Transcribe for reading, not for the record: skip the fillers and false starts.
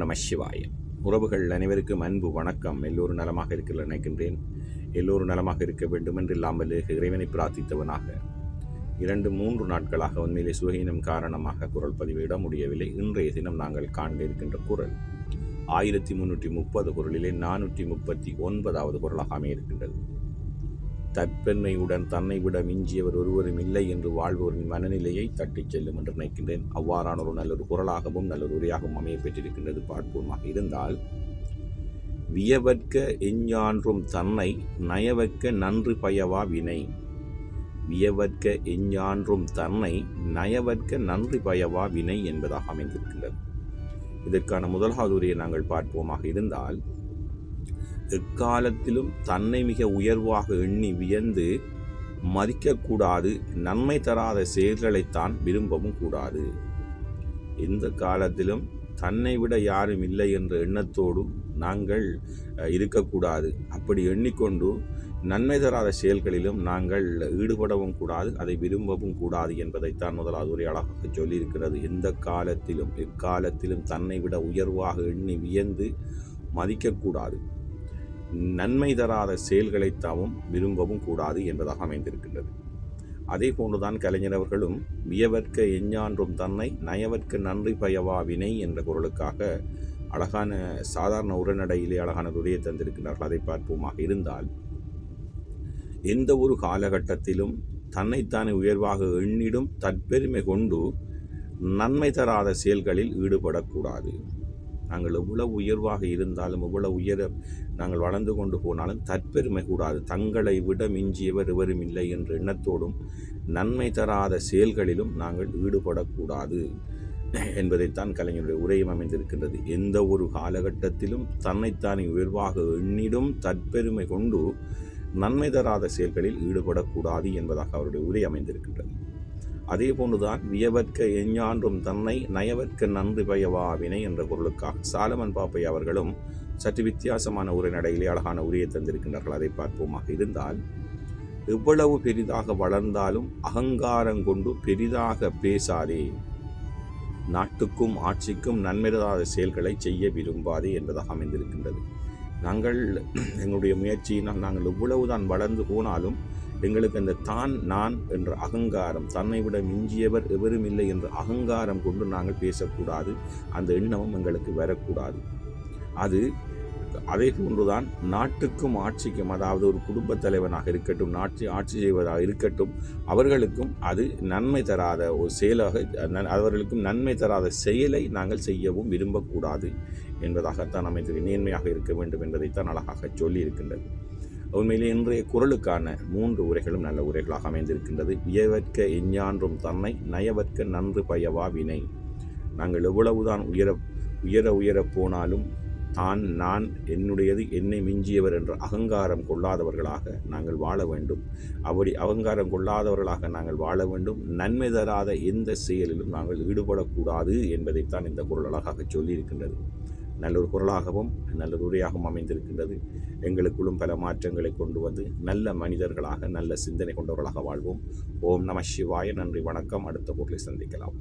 நம சிவாய. உறவுகள் அனைவருக்கும் அன்பு வணக்கம். எல்லோரும் நலமாக இருக்கிற நினைக்கின்றேன். எல்லோரும் நலமாக இருக்க வேண்டும் என்று இல்லாமல் இறைவனை பிரார்த்தித்தவனாக 2-3 நாட்களாக உண்மையிலே சுகீனம் காரணமாக குரல் பதிவிட முடியவில்லை. இன்றைய தினம் நாங்கள் காண இருக்கின்ற குரல் 1330 குரலிலே 439வது குரலாக அமையிருக்கின்றது. தற்பெண்மையுடன் தன்னை விட மிஞ்சியவர் ஒருவரும் இல்லை என்று வாழ்வோரின் மனநிலையை தட்டிச் செல்லும் என்று நினைக்கின்றேன். அவ்வாறான ஒரு நல்லொரு குரலாகவும் நல்லொரு உரையாகவும் அமைய பெற்றிருக்கின்றது. பார்ப்போமாக இருந்தால், வியவற்க எஞ்ஞான்றும் தன்னை நயவற்க நன்று பயவா வினை. வியவற்க எஞ்ஞான்றும் தன்னை நயவற்க நன்றி பயவா வினை என்பதாக அமைந்திருக்கின்றது. இதற்கான முதலாவது உரையை நாங்கள் பார்ப்போமாக இருந்தால், எக்காலத்திலும் தன்னை மிக உயர்வாக எண்ணி வியந்து மதிக்கக்கூடாது, நன்மை தராத செயல்களைத்தான் விரும்பவும் கூடாது. எந்த காலத்திலும் தன்னை விட யாரும் இல்லை என்ற எண்ணத்தோடு நாங்கள் இருக்கக்கூடாது. அப்படி எண்ணிக்கொண்டு நன்மை தராத செயல்களிலும் நாங்கள் ஈடுபடவும் கூடாது, அதை விரும்பவும் கூடாது என்பதைத்தான் முதலாவது ஒரு அழகாக சொல்லியிருக்கிறது. எந்த காலத்திலும் எக்காலத்திலும் தன்னை விட உயர்வாக எண்ணி வியந்து மதிக்கக்கூடாது, நன்மை தராத செயல்களைத்தாவும் விரும்பவும் கூடாது என்பதாக அமைந்திருக்கின்றது. அதே போன்றுதான் கலைஞர் அவர்களும் வியவற்க எஞ்ஞான்றும் தன்னை நயவற்க நன்றி பயவா வினை என்ற குரலுக்காக அழகான சாதாரண உரைநடையிலே அழகான உரையை தந்திருக்கின்றார்கள். அதை பார்ப்போமாக இருந்தால், எந்த ஒரு காலகட்டத்திலும் தன்னைத்தானே உயர்வாக எண்ணிடும் தற்பெருமை கொண்டு நன்மை தராத செயல்களில் ஈடுபடக்கூடாது. நாங்கள் எவ்வளவு உயர்வாக இருந்தாலும், எவ்வளவு உயர நாங்கள் வளர்ந்து கொண்டு போனாலும் தற்பெருமை கூடாது. தங்களை விட மிஞ்சியவர் எவரும் இல்லை என்ற எண்ணத்தோடும் நன்மை தராத செயல்களிலும் நாங்கள் ஈடுபடக்கூடாது என்பதைத்தான் கலைஞருடைய உரையும் அமைந்திருக்கின்றது. எந்த ஒரு காலகட்டத்திலும் தன்னைத்தானே உயர்வாக எண்ணிடும் தற்பெருமை கொண்டு நன்மை தராத செயல்களில் ஈடுபடக்கூடாது என்பதாக அவருடைய உரை அமைந்திருக்கின்றது. அதே போன்றுதான் வியவற்க எஞ்ஞான்றும் தன்னை நயவற்க நன்றி பயவா வினை என்ற குரலுக்காக சாலமன் பாப்பை அவர்களும் சற்று வித்தியாசமான உரைநடையிலே அழகான உரையை தந்திருக்கின்றார்கள். அதை பார்ப்போமாக இருந்தால், எவ்வளவு பெரிதாக வளர்ந்தாலும் அகங்காரம் கொண்டு பெரிதாக பேசாதே, நாட்டுக்கும் ஆட்சிக்கும் நன்மை தராத செயல்களை செய்ய விரும்பாதே என்பதாக அமைந்திருக்கின்றது. நாங்கள் எங்களுடைய முயற்சியினால் நாங்கள் எவ்வளவுதான் வளர்ந்து போனாலும் எங்களுக்கு அந்த தான் நான் என்ற அகங்காரம், தன்னை விட மிஞ்சியவர் எவரும் இல்லை என்ற அகங்காரம் கொண்டு நாங்கள் பேசக்கூடாது. அந்த எண்ணமும் எங்களுக்கு வரக்கூடாது. அதே போன்றுதான் நாட்டுக்கும் ஆட்சிக்கும், அதாவது ஒரு குடும்பத் தலைவனாக இருக்கட்டும், ஆட்சி செய்வதாக இருக்கட்டும், அவர்களுக்கும் அது நன்மை தராத ஒரு செயலாக, அவர்களுக்கும் நன்மை தராத செயலை நாங்கள் செய்யவும் விரும்பக்கூடாது என்பதாகத்தான் அமைத்து நேர்மையாக இருக்க வேண்டும் என்பதைத்தான் அழகாக சொல்லி இருக்கின்றது. உண்மையிலே இன்றைய குரலுக்கான 3 உரைகளும் நல்ல உரைகளாக அமைந்திருக்கின்றது. வியவற்க எஞ்ஞான்றும் தன்னை நயவற்க நன்று பயவா வினை. நாங்கள் எவ்வளவுதான் உயர போனாலும் தான் நான் என்னுடையது என்னை மிஞ்சியவர் என்ற அகங்காரம் கொள்ளாதவர்களாக நாங்கள் வாழ வேண்டும். அப்படி அகங்காரம் கொள்ளாதவர்களாக நாங்கள் வாழ வேண்டும். நன்மை தராத எந்த செயலிலும் நாங்கள் ஈடுபடக்கூடாது என்பதைத்தான் இந்த குரல் அழகாக சொல்லியிருக்கின்றது. நல்லொரு குரலாகவும் நல்லொரு உரையாகவும் அமைந்திருக்கின்றது. எங்களுக்குள்ளும் பல மாற்றங்களை கொண்டு வந்து நல்ல மனிதர்களாக, நல்ல சிந்தனை கொண்டவர்களாக வாழ்வோம். ஓம் நம சிவாய. நன்றி, வணக்கம். அடுத்த குரலை சந்திக்கலாம்.